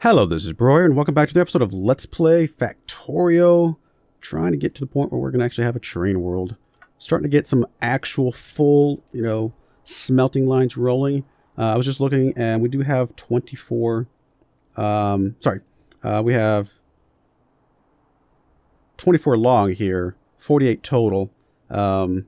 Hello, this is Broyar, and welcome back to the episode of Let's Play Factorio. Trying to get to the point where we're going to actually have a train world. Starting to get some actual full, smelting lines rolling. I was just looking, and we do have 24... we have 24 long here, 48 total smelter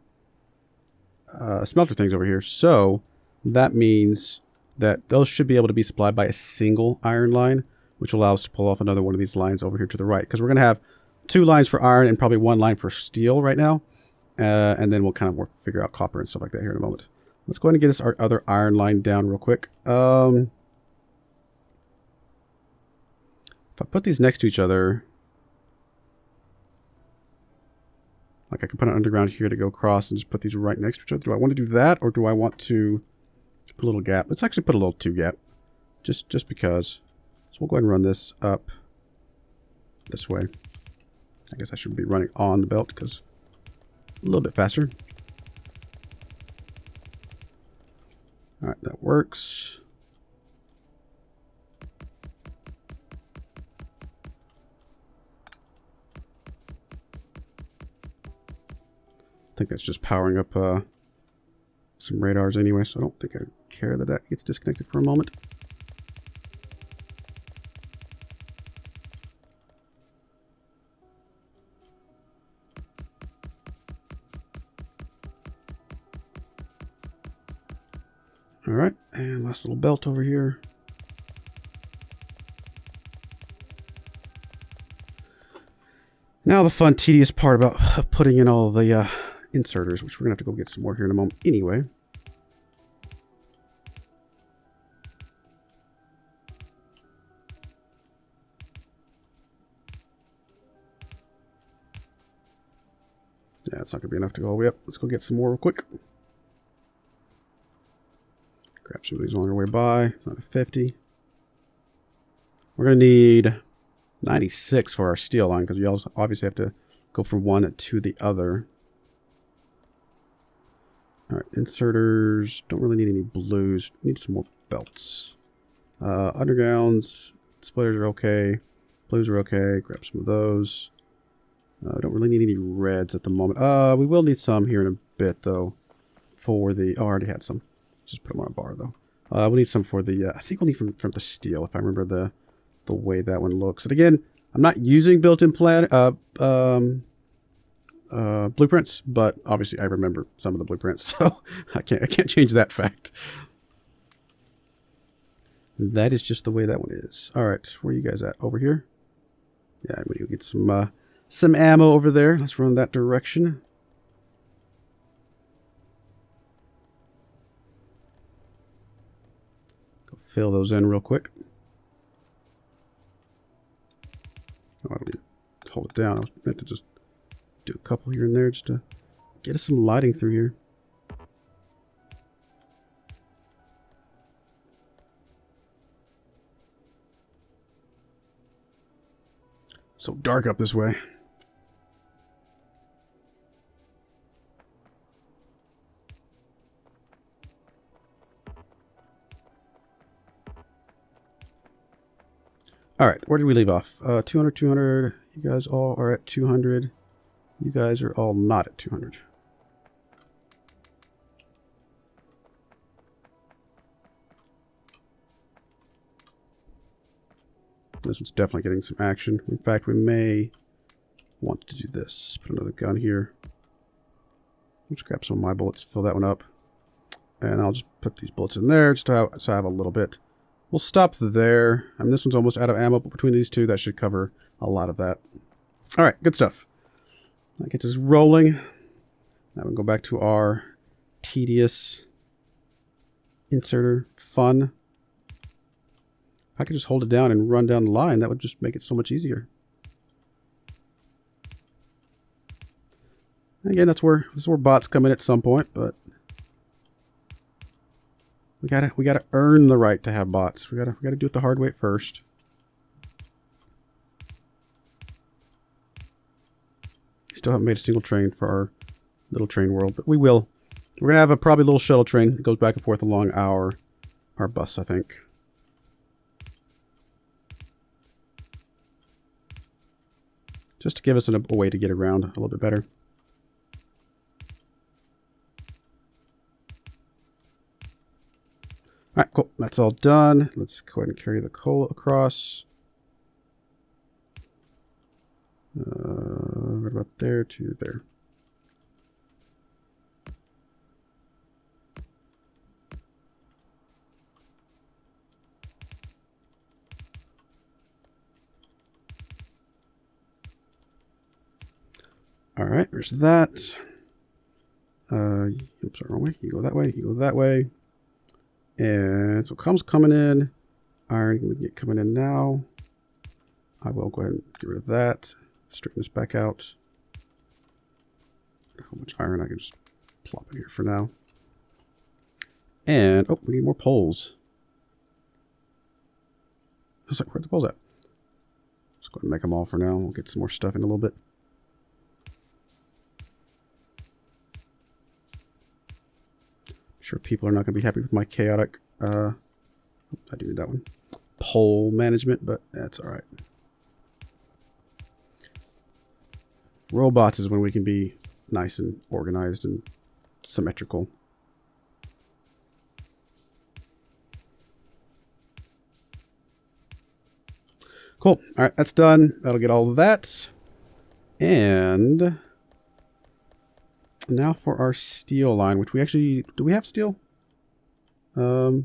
things over here. So, that means that those should be able to be supplied by a single iron line, which will allow us to pull off another one of these lines over here to the right. Because we're going to have 2 lines for iron and probably 1 line for steel right now. And then we'll kind of figure out copper and stuff like that here in a moment. Let's go ahead and get us our other iron line down real quick. If I put these next to each other, like I can put an underground here to go across and just put these right next to each other. Do I want to do that, or do I want to put a little gap? Let's actually put a little 2 gap, just because. So we'll go ahead and run this up this way. I guess I should be running on the belt because a little bit faster. All right, that works. I think that's just powering up some radars anyway, so I don't think I care that that gets disconnected for a moment. All right, and last little belt over here. Now the fun, tedious part about putting in all the inserters, which we're going to have to go get some more here in a moment anyway. Yeah, it's not going to be enough to go all the way up. Let's go get some more real quick. Grab some of these on our way by. It's another 50. We're going to need 96 for our steel line because we also obviously have to go from one to the other. All right, inserters. Don't really need any blues. Need some more belts. Undergrounds. Splitters are okay. Blues are okay. Grab some of those. Don't really need any reds at the moment. We will need some here in a bit though. For the... Oh, I already had some. Just put them on a bar though. We'll need some for the... I think we'll need from the steel if I remember the way that one looks. And again, I'm not using built-in plan blueprints, but obviously I remember some of the blueprints, so I can't change that fact. That is just the way that one is. All right, where are you guys at? Over here? Yeah, I'm gonna go get some ammo over there. Let's run that direction. Go fill those in real quick. Oh, I don't need to hold it down. I was meant to just do a couple here and there just to get us some lighting through here. So dark up this way. All right, where did we leave off? 200, 200. You guys all are at 200. You guys are all not at 200. This one's definitely getting some action. In fact, we may want to do this. Put another gun here. Let's grab some of my bullets, fill that one up. And I'll just put these bullets in there just so I have a little bit. We'll stop there. I mean, this one's almost out of ammo, but between these two, that should cover a lot of that. All right, good stuff. That gets us rolling. Now we can go back to our tedious inserter fun. If I could just hold it down and run down the line, that would just make it so much easier. Again, this is where bots come in at some point, but we gotta earn the right to have bots. We gotta do it the hard way first. Still haven't made a single train for our little train world, but we will. We're gonna have probably a little shuttle train that goes back and forth along our bus, I think. just to give us a way to get around a little bit better. All right, cool. That's all done. Let's go ahead and carry the coal across. Right about there to there. All right, there's that. Oops, wrong way. You go that way. You go that way. And so coal's coming in. Iron we can get coming in now. I will go ahead and get rid of that. Straighten this back out. How much iron I can just plop in here for now. And, oh, we need more poles. I was like, where'd the poles at? Let's go ahead and make them all for now. We'll get some more stuff in a little bit. I'm sure people are not going to be happy with my chaotic, I do need that one. Pole management, but that's all right. Robots is when we can be nice and organized and symmetrical. Cool. All right, that's done. That'll get all of that. And now for our steel line, which we actually... Do we have steel? Yes,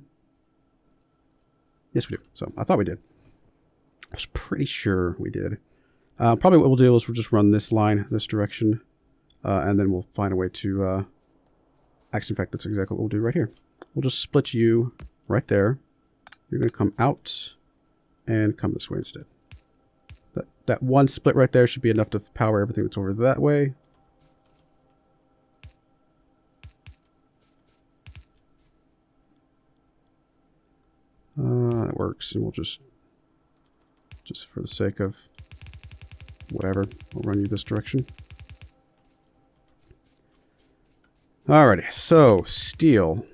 we do. So I thought we did. I was pretty sure we did. Probably what we'll do is we'll just run this line this direction. And then we'll find a way to... actually, in fact, that's exactly what we'll do right here. We'll just split you right there. You're going to come out and come this way instead. That one split right there should be enough to power everything that's over that way. That works, and we'll just for the sake of whatever, we'll run you this direction. Alrighty, so steel.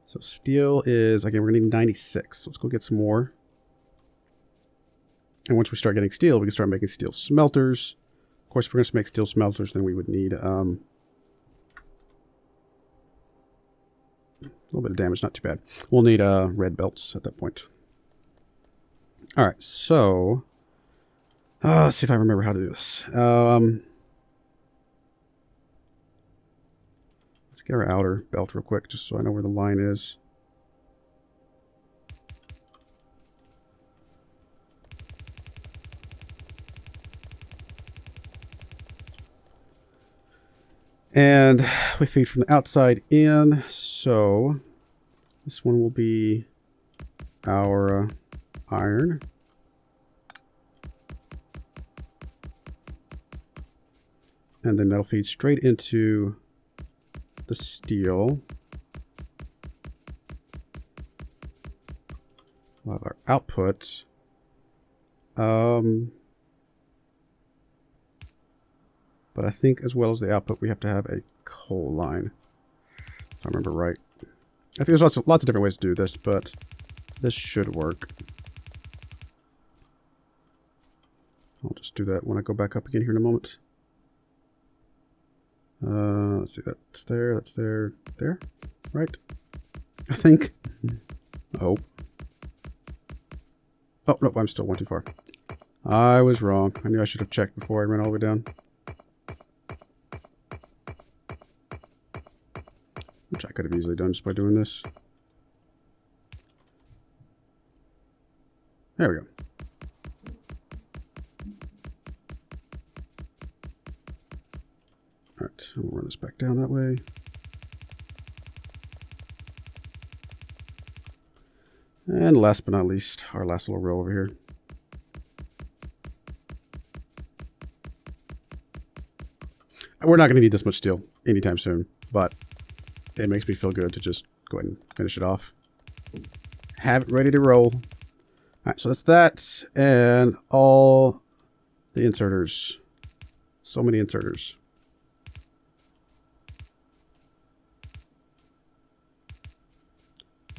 So steel is, again, we're going to need 96. So let's go get some more. And once we start getting steel, we can start making steel smelters. Of course, if we're going to make steel smelters, then we would need a little bit of damage, not too bad. We'll need red belts at that point. Alright, so let's see if I remember how to do this. Let's get our outer belt real quick, just so I know where the line is. And we feed from the outside in, so this one will be our iron. And then that'll feed straight into the steel. We'll have our output. But I think as well as the output, we have to have a coal line. If I remember right. I think there's lots of different ways to do this, but this should work. I'll just do that when I go back up again here in a moment. Let's see, that's there, there, right? I think. Oh. Oh, nope, I'm still one too far. I was wrong. I knew I should have checked before I ran all the way down. Which I could have easily done just by doing this. There we go. Alright, so we'll run this back down that way. And last but not least, our last little row over here. We're not going to need this much steel anytime soon, but it makes me feel good to just go ahead and finish it off. Have it ready to roll. Alright, so that's that. And all the inserters. So many inserters.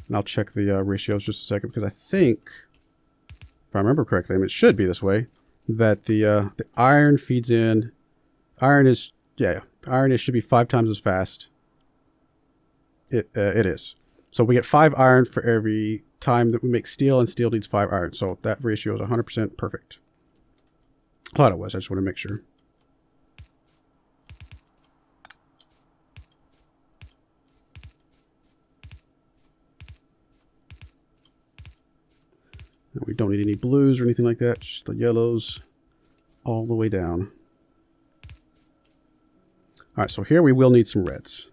And I'll check the ratios just a second, because I think if I remember correctly, I mean, it should be this way, that the iron feeds in. Iron is, iron should be 5 times as fast. It is. So we get 5 iron for every time that we make steel, and steel needs 5 iron. So that ratio is 100% perfect. I thought it was. I just want to make sure. And we don't need any blues or anything like that. Just the yellows all the way down. All right, so here we will need some reds.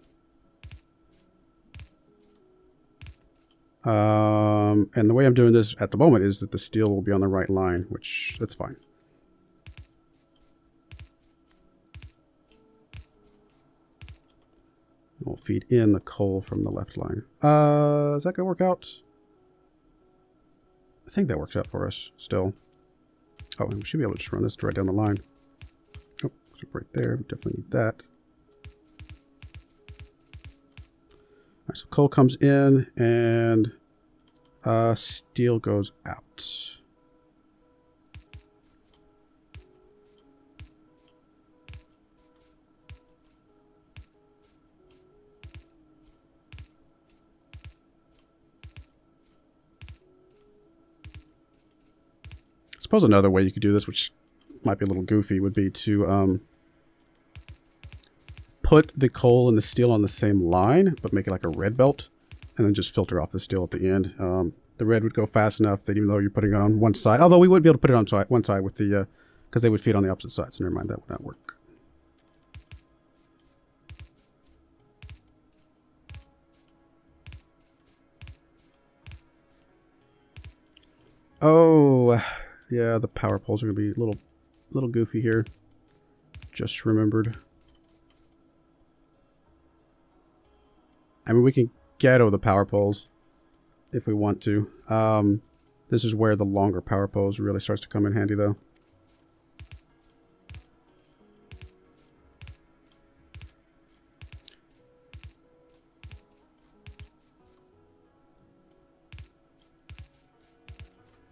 And the way I'm doing this at the moment is that the steel will be on the right line, which that's fine. We'll feed in the coal from the left line. Is that gonna work out? I think that works out for us still. Oh, and we should be able to just run this right down the line. Oh, it's right there. We definitely need that. All right, so coal comes in and steel goes out. I suppose another way you could do this, which might be a little goofy, would be to put the coal and the steel on the same line, but make it like a red belt, and then just filter off the steel at the end. The red would go fast enough that even though you're putting it on one side, although we wouldn't be able to put it on one side with the, because they would feed on the opposite side, so never mind, that would not work. Oh, yeah, the power poles are going to be a little goofy here. Just remembered. I mean, we can ghetto the power poles if we want to. This is where the longer power poles really starts to come in handy, though.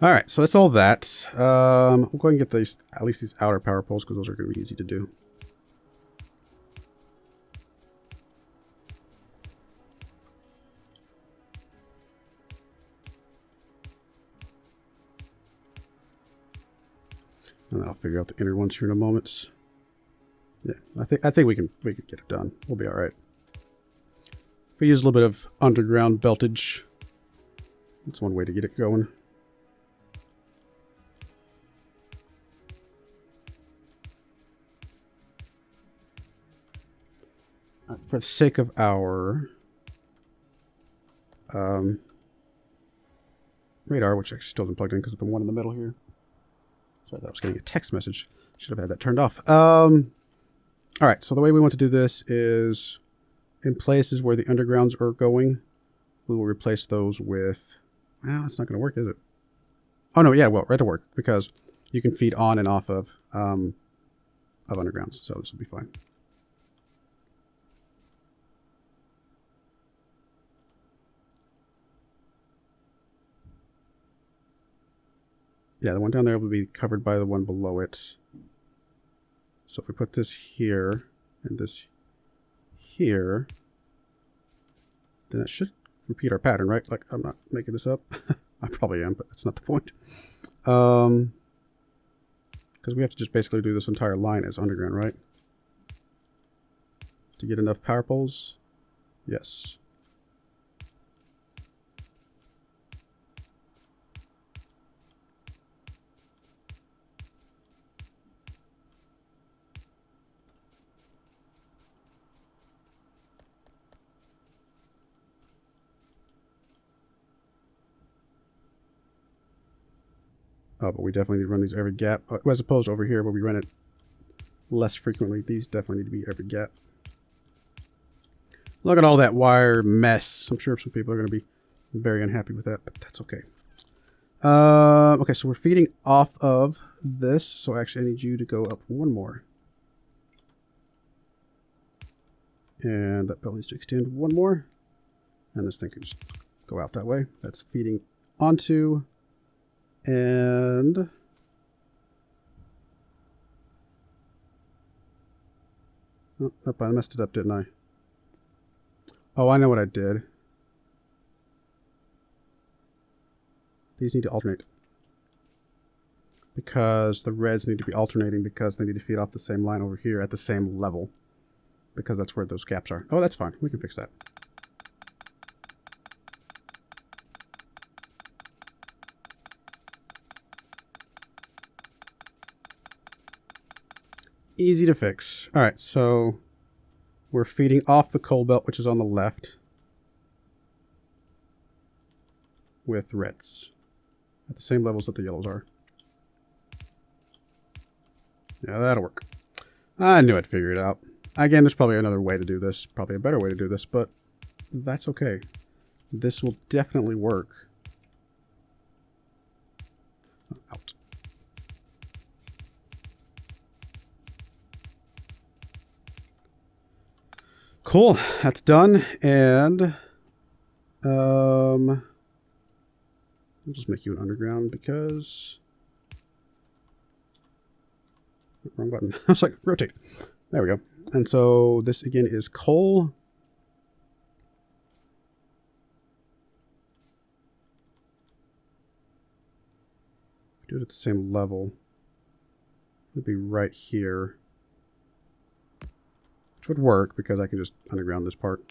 All right, so that's all that. We'll go ahead and get these, at least these outer power poles, because those are going to be easy to do. And then I'll figure out the inner ones here in a moment. Yeah, I think we can get it done. We'll be all right. If we use a little bit of underground beltage, that's one way to get it going. For the sake of our radar, which actually still isn't plugged in because of the one in the middle here. Sorry, I was getting a text message. Should have had that turned off. All right, so the way we want to do this is in places where the undergrounds are going, we will replace those with... Well, it's not going to work, is it? Oh, no, yeah, well, right to work, because you can feed on and off of undergrounds, so this will be fine. Yeah, the one down there will be covered by the one below it. So if we put this here and this here, then it should repeat our pattern, right? Like, I'm not making this up. I probably am, but that's not the point. Because we have to just basically do this entire line as underground, right? To get enough power poles? Yes. Oh, but we definitely need to run these every gap. As opposed to over here where we run it less frequently. These definitely need to be every gap. Look at all that wire mess. I'm sure some people are going to be very unhappy with that, but that's okay. Okay, so we're feeding off of this. So actually I need you to go up one more. And that belt needs to extend one more. And this thing can just go out that way. That's feeding onto... And oh, I messed it up, didn't I? Oh, I know what I did. These need to alternate. Because the reds need to be alternating because they need to feed off the same line over here at the same level. Because that's where those gaps are. Oh, that's fine. We can fix that. Easy to fix. All right, so we're feeding off the coal belt, which is on the left, with reds at the same levels that the yellows are. Yeah, that'll work. I knew I'd figure it out. Again, there's probably another way to do this, probably a better way to do this, but that's okay. This will definitely work. Out. Cool, that's done, and we'll just make you an underground because wrong button. I was like, rotate. There we go. And so this again is coal. Do it at the same level. It would be right here. Which would work because I can just underground this part.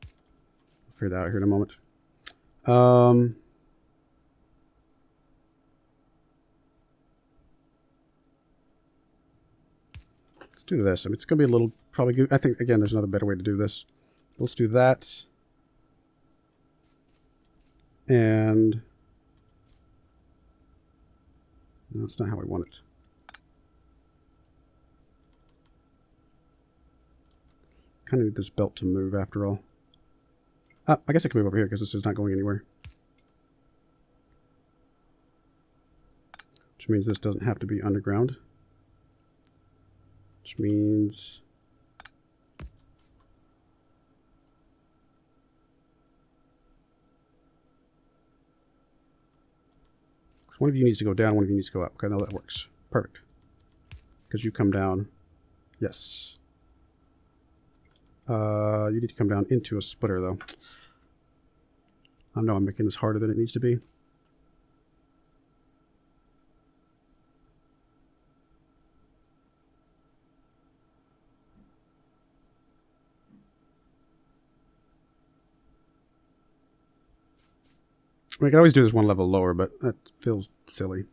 I'll figure that out here in a moment. Let's do this. I mean, it's going to be a little, probably good. I think, again, there's another better way to do this. Let's do that. And no, that's not how I want it. Kind of need this belt to move after all. I guess I can move over here because this is not going anywhere. Which means this doesn't have to be underground. Which means so one of you needs to go down, one of you needs to go up. Okay, now that works. Perfect. Because you come down. Yes. You need to come down into a splitter, though. I know I'm making this harder than it needs to be. I can always do this one level lower, but that feels silly.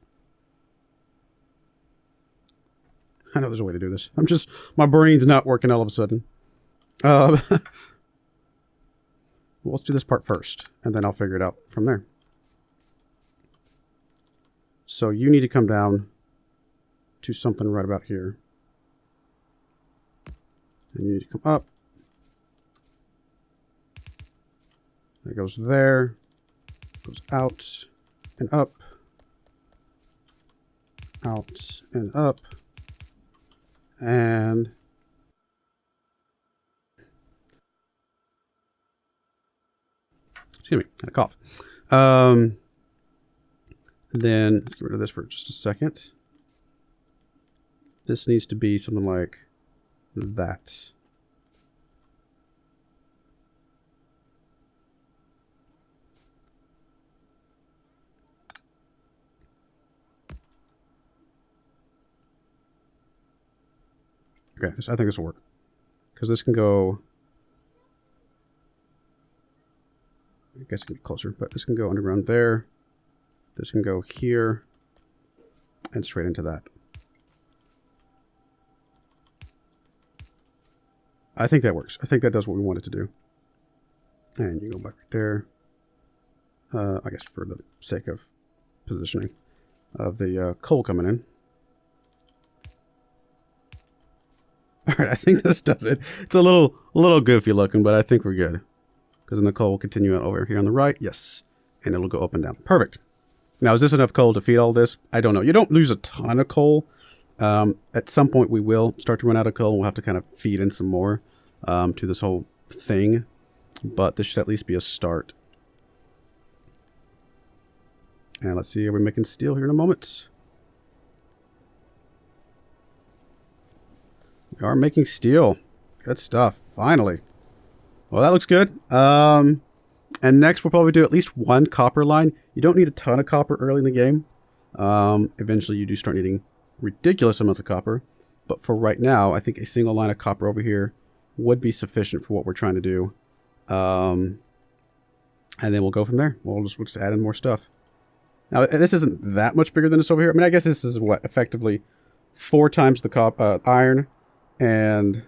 I know there's a way to do this. My brain's not working all of a sudden. Well, let's do this part first, and then I'll figure it out from there. So you need to come down to something right about here. And you need to come up. That goes there. Goes out and up. Out and up. And excuse me, I had a cough. Then let's get rid of this for just a second. This needs to be something like that. Okay, I think this will work. Because this can go... I guess it can be closer, but this can go underground there. This can go here. And straight into that. I think that works. I think that does what we want it to do. And you go back right there. I guess for the sake of positioning of the coal coming in. All right, I think this does it. It's a little goofy looking, but I think we're good. Because then the coal will continue over here on the right. Yes. And it'll go up and down. Perfect. Now, is this enough coal to feed all this? I don't know. You don't lose a ton of coal. At some point, we will start to run out of coal. We'll have to kind of feed in some more to this whole thing. But this should at least be a start. And let's see, are we making steel here in a moment? We are making steel. Good stuff. Finally. Well, that looks good. And next we'll probably do at least one copper line. You don't need a ton of copper early in the game. Eventually you do start needing ridiculous amounts of copper. But for right now, I think a single line of copper over here would be sufficient for what we're trying to do. And then we'll go from there. We'll just add in more stuff. Now, this isn't that much bigger than this over here. I mean, I guess this is what, effectively 4 times the iron. And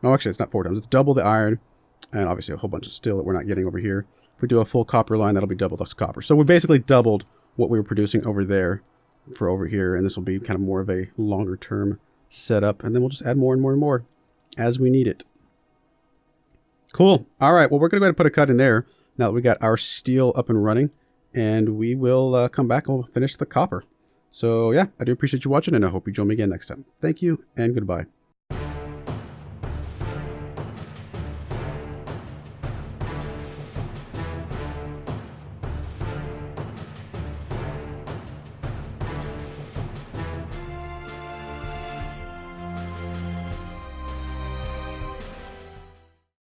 no, actually, it's not 4 times. It's double the iron. And obviously a whole bunch of steel that we're not getting over here. If we do a full copper line, that'll be double the copper. So we basically doubled what we were producing over there for over here. And this will be kind of more of a longer term setup. And then we'll just add more and more and more as we need it. Cool. All right. Well, we're going to go ahead and put a cut in there now that we got our steel up and running. And we will come back and we'll finish the copper. So yeah, I do appreciate you watching, and I hope you join me again next time. Thank you and goodbye.